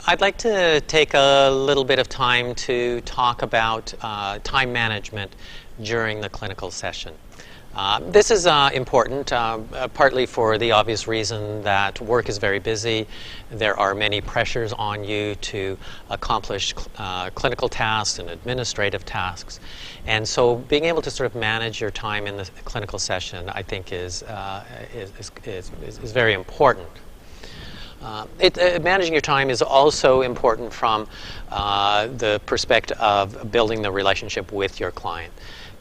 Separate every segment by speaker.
Speaker 1: I'd like to take a little bit of time to talk about time management during the clinical session. This is important, partly for the obvious reason that work is very busy. There are many pressures on you to accomplish clinical tasks and administrative tasks. And so being able to sort of manage your time in the clinical session, I think, is very important. Managing your time is also important from the perspective of building the relationship with your client.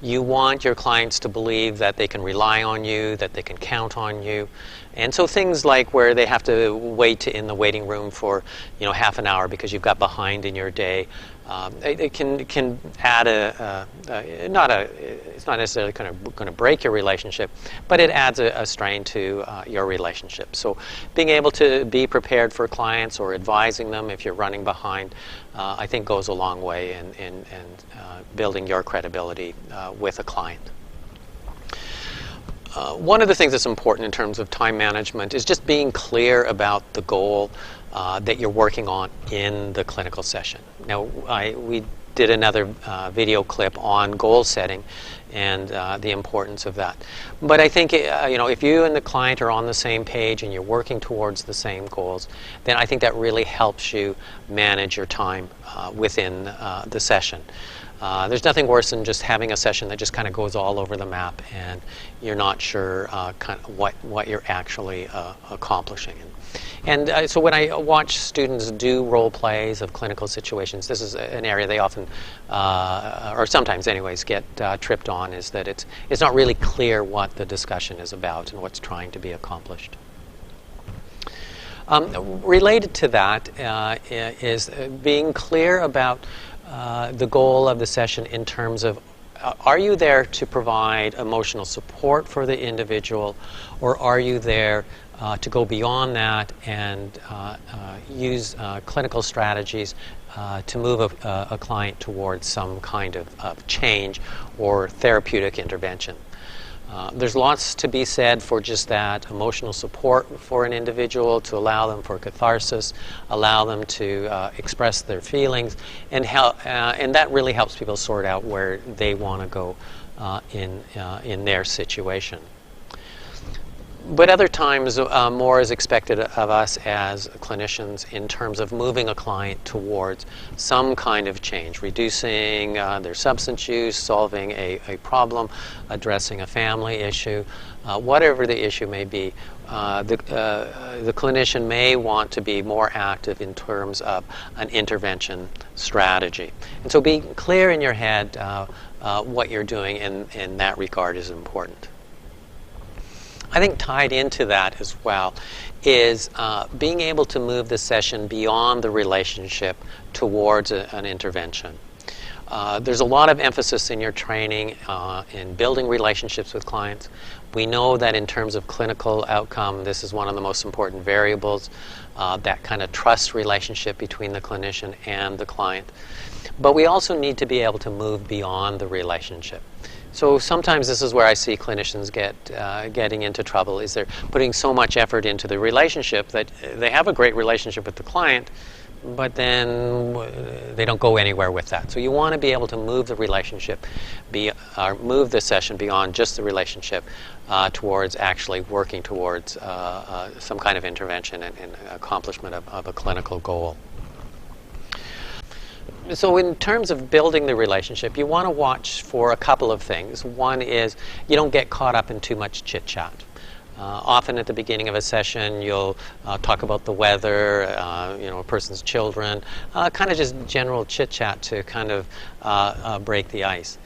Speaker 1: You want your clients to believe that they can rely on you, that they can count on you. And so things like where they have to wait in the waiting room for half an hour because you've got behind in your day, it can add it's not necessarily going to break your relationship, but it adds a strain to your relationship. So being able to be prepared for clients or advising them if you're running behind, I think goes a long way in building your credibility with a client. One of the things that's important in terms of time management is just being clear about the goal that you're working on in the clinical session. Now, we did another video clip on goal setting and the importance of that. But I think if you and the client are on the same page and you're working towards the same goals, then I think that really helps you manage your time within the session. There's nothing worse than just having a session that just kind of goes all over the map and you're not sure kind of what you're actually accomplishing. And so when I watch students do role plays of clinical situations, this is an area they often, or sometimes anyways, get tripped on, is that it's not really clear what the discussion is about and what's trying to be accomplished. Related to that is being clear about the goal of the session in terms of are you there to provide emotional support for the individual, or are you there to go beyond that and use clinical strategies to move a client towards some kind of change or therapeutic intervention? There's lots to be said for just that, emotional support for an individual, to allow them for catharsis, allow them to express their feelings, and that really helps people sort out where they want to go in their situation. But other times, more is expected of us as clinicians in terms of moving a client towards some kind of change, reducing their substance use, solving a problem, addressing a family issue, whatever the issue may be. The clinician may want to be more active in terms of an intervention strategy. And so being clear in your head what you're doing in that regard is important. I think tied into that as well is being able to move the session beyond the relationship towards an intervention. There's a lot of emphasis in your training in building relationships with clients. We know that in terms of clinical outcome, this is one of the most important variables, that kind of trust relationship between the clinician and the client. But we also need to be able to move beyond the relationship. So sometimes this is where I see clinicians getting into trouble, is they're putting so much effort into the relationship that they have a great relationship with the client, but then they don't go anywhere with that. So you want to be able to move the relationship, move the session beyond just the relationship towards actually working towards some kind of intervention and accomplishment of a clinical goal. So in terms of building the relationship, you want to watch for a couple of things. One is you don't get caught up in too much chit-chat. Often at the beginning of a session, you'll talk about the weather, a person's children, kind of just general chit-chat to kind of break the ice.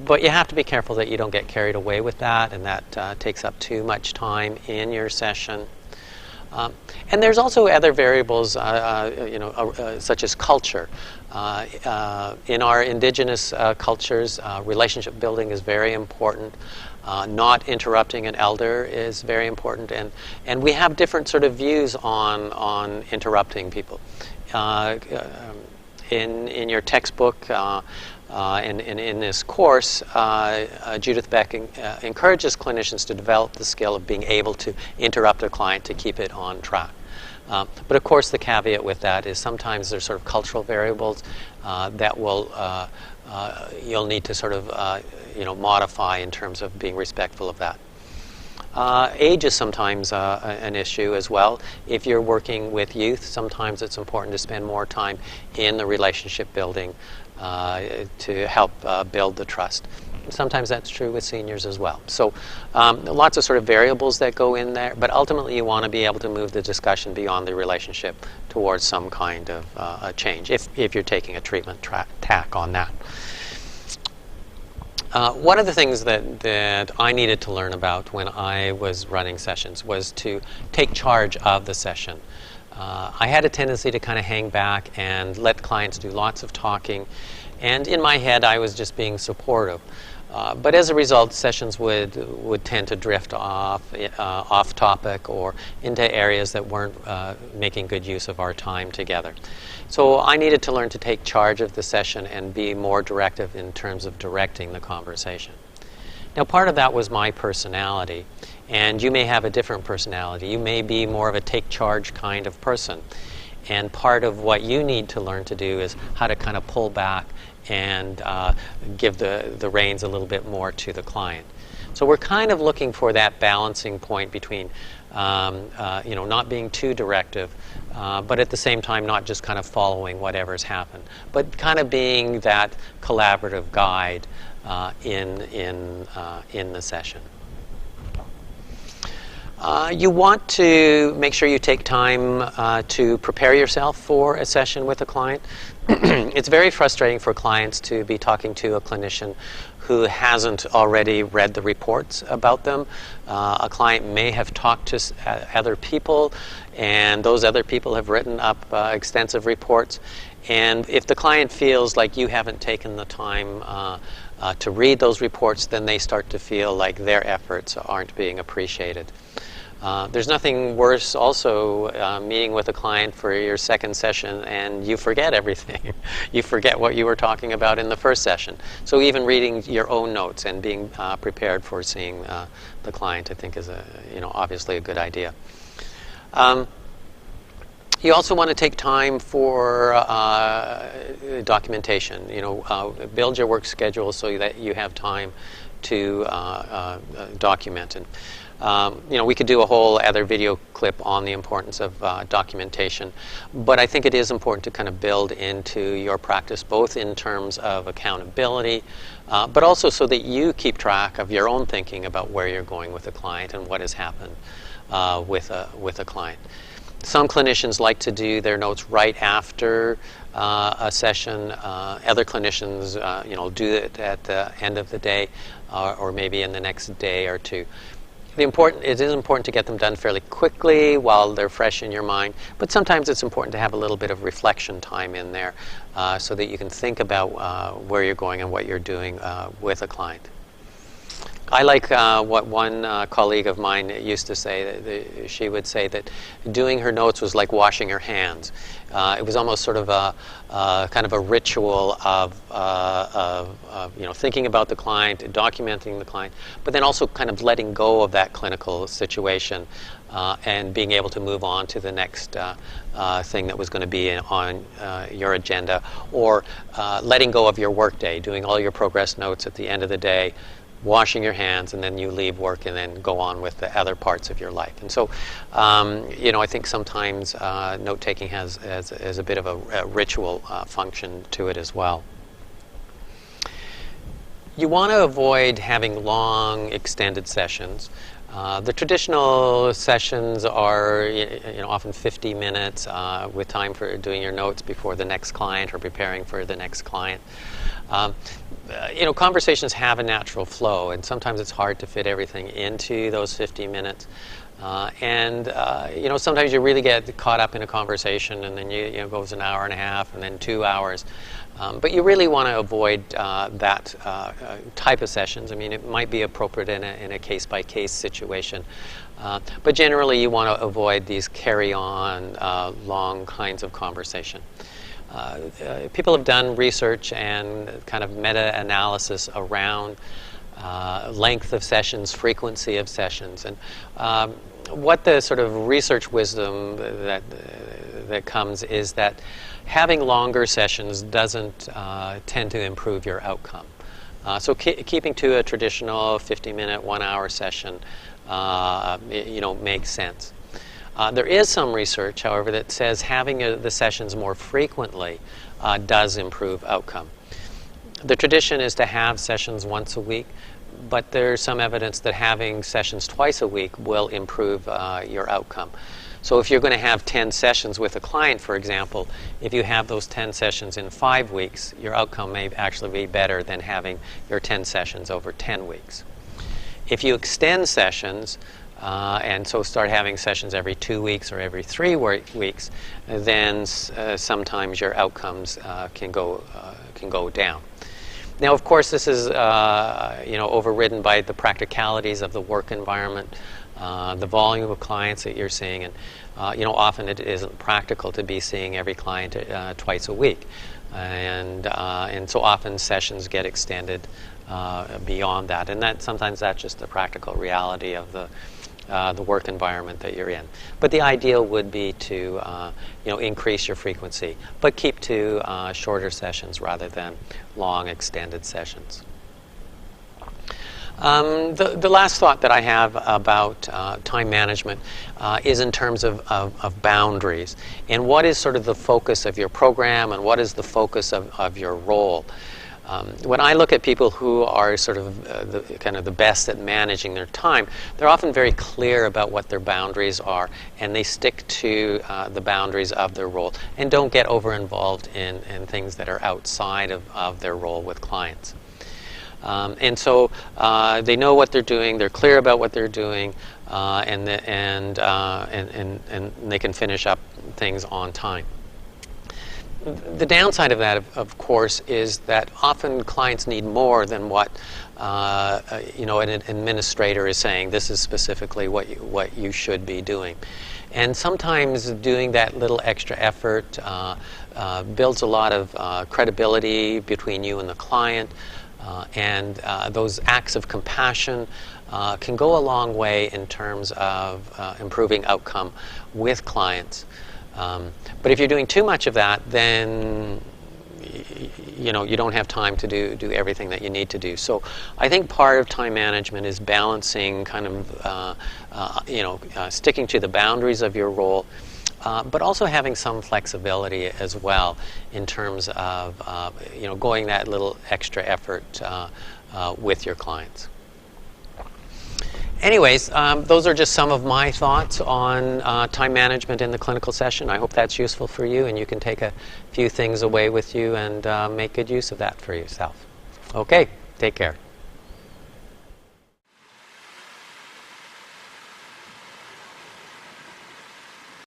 Speaker 1: But you have to be careful that you don't get carried away with that, and that takes up too much time in your session. And there's also other variables, such as culture. In our indigenous cultures, relationship building is very important. Not interrupting an elder is very important, and we have different sort of views on interrupting people. In your textbook, And in this course, Judith Beck encourages clinicians to develop the skill of being able to interrupt a client to keep it on track. But of course, the caveat with that is sometimes there's sort of cultural variables that will you'll need to sort of modify in terms of being respectful of that. Age is sometimes an issue as well. If you're working with youth, sometimes it's important to spend more time in the relationship building to help build the trust. Sometimes that's true with seniors as well. So lots of sort of variables that go in there, but ultimately you want to be able to move the discussion beyond the relationship towards some kind of a change if you're taking a treatment tack on that. One of the things that I needed to learn about when I was running sessions was to take charge of the session. I had a tendency to kind of hang back and let clients do lots of talking, and in my head I was just being supportive. But as a result, sessions would tend to drift off topic or into areas that weren't making good use of our time together. So I needed to learn to take charge of the session and be more directive in terms of directing the conversation. Now, part of that was my personality, and you may have a different personality. You may be more of a take charge kind of person. And part of what you need to learn to do is how to kind of pull back and give the reins a little bit more to the client. So we're kind of looking for that balancing point between not being too directive, but at the same time not just kind of following whatever's happened, but kind of being that collaborative guide in the session. You want to make sure you take time to prepare yourself for a session with a client. It's very frustrating for clients to be talking to a clinician who hasn't already read the reports about them. A client may have talked to other people, and those other people have written up extensive reports. And if the client feels like you haven't taken the time to read those reports, then they start to feel like their efforts aren't being appreciated. There's nothing worse also meeting with a client for your second session and you forget everything. You forget what you were talking about in the first session. So even reading your own notes and being prepared for seeing the client, I think, is obviously a good idea. You also want to take time for documentation. Build your work schedule so that you have time to document. And we could do a whole other video clip on the importance of documentation, but I think it is important to kind of build into your practice, both in terms of accountability, but also so that you keep track of your own thinking about where you're going with a client and what has happened with a client. Some clinicians like to do their notes right after a session. Other clinicians, do it at the end of the day or maybe in the next day or two. It is important to get them done fairly quickly while they're fresh in your mind, but sometimes it's important to have a little bit of reflection time in there so that you can think about where you're going and what you're doing with a client. I like what one colleague of mine used to say. She would say that doing her notes was like washing her hands. It was almost sort of a kind of a ritual of thinking about the client, documenting the client, but then also kind of letting go of that clinical situation and being able to move on to the next thing that was going to be on your agenda, or letting go of your workday, doing all your progress notes at the end of the day, washing your hands, and then you leave work and then go on with the other parts of your life. And so, I think sometimes note-taking has a bit of a ritual function to it as well. You want to avoid having long, extended sessions. The traditional sessions are often 50 minutes with time for doing your notes before the next client or preparing for the next client. Conversations have a natural flow, and sometimes it's hard to fit everything into those 50 minutes. Sometimes you really get caught up in a conversation, and then it goes an hour and a half, and then 2 hours. But you really want to avoid that type of sessions. I mean, it might be appropriate in a case-by-case situation, but generally you want to avoid these carry-on, long kinds of conversation. people have done research and kind of meta-analysis around length of sessions, frequency of sessions, and what the sort of research wisdom that comes is that having longer sessions doesn't tend to improve your outcome. So keeping to a traditional 50-minute, 1-hour session, makes sense. There is some research, however, that says having the sessions more frequently does improve outcome. The tradition is to have sessions once a week, but there's some evidence that having sessions twice a week will improve your outcome. So if you're going to have 10 sessions with a client, for example, if you have those 10 sessions in 5 weeks, your outcome may actually be better than having your 10 sessions over 10 weeks. If you extend sessions, and so start having sessions every 2 weeks or every 3 weeks, then sometimes your outcomes can go down. Now, of course, this is overridden by the practicalities of the work environment, the volume of clients that you're seeing, and often it isn't practical to be seeing every client twice a week, and so often sessions get extended beyond that, and sometimes that's just the practical reality of the work environment that you're in. But the ideal would be to increase your frequency, but keep to shorter sessions rather than long extended sessions. The last thought that I have about time management is in terms of boundaries, and what is sort of the focus of your program and what is the focus of your role. When I look at people who are sort of the best at managing their time, they're often very clear about what their boundaries are, and they stick to the boundaries of their role and don't get over-involved in things that are outside of their role with clients. And so they know what they're doing, they're clear about what they're doing, and they can finish up things on time. The downside of that, of course, is that often clients need more than what an administrator is saying. This is specifically what you should be doing, and sometimes doing that little extra effort builds a lot of credibility between you and the client, and those acts of compassion can go a long way in terms of improving outcome with clients. But if you're doing too much of that, then you don't have time to do everything that you need to do. So I think part of time management is balancing kind of sticking to the boundaries of your role, but also having some flexibility as well in terms of going that little extra effort with your clients. Anyways, those are just some of my thoughts on time management in the clinical session. I hope that's useful for you, and you can take a few things away with you and make good use of that for yourself. Okay, take care.